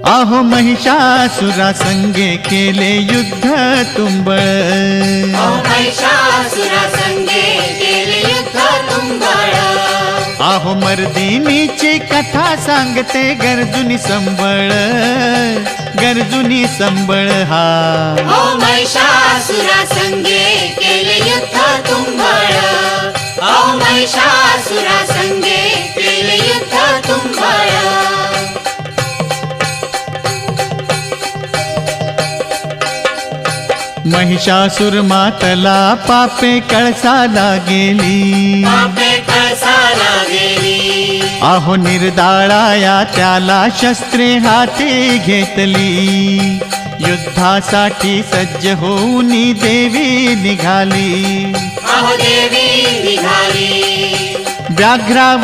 आहो महिषासुरा संगे केले युद्ध तुंबळ महिषासुरा संगे केले युद्ध तुंबळ आहो मर्दिनीची कथा सांगते गर्जुनी संबळ हा महिषासुरा संगे केले युद्ध तुंबळ महिषासुरा संगे केले युद्ध तुंबळ महिषासुर मातला पापे कळसाला गेली आहो निर्दाळाया त्याला शस्त्रे हाती घेतली युद्धासाठी सज्ज होऊन देवी निघाली देवी निघाली व्याघ्रावर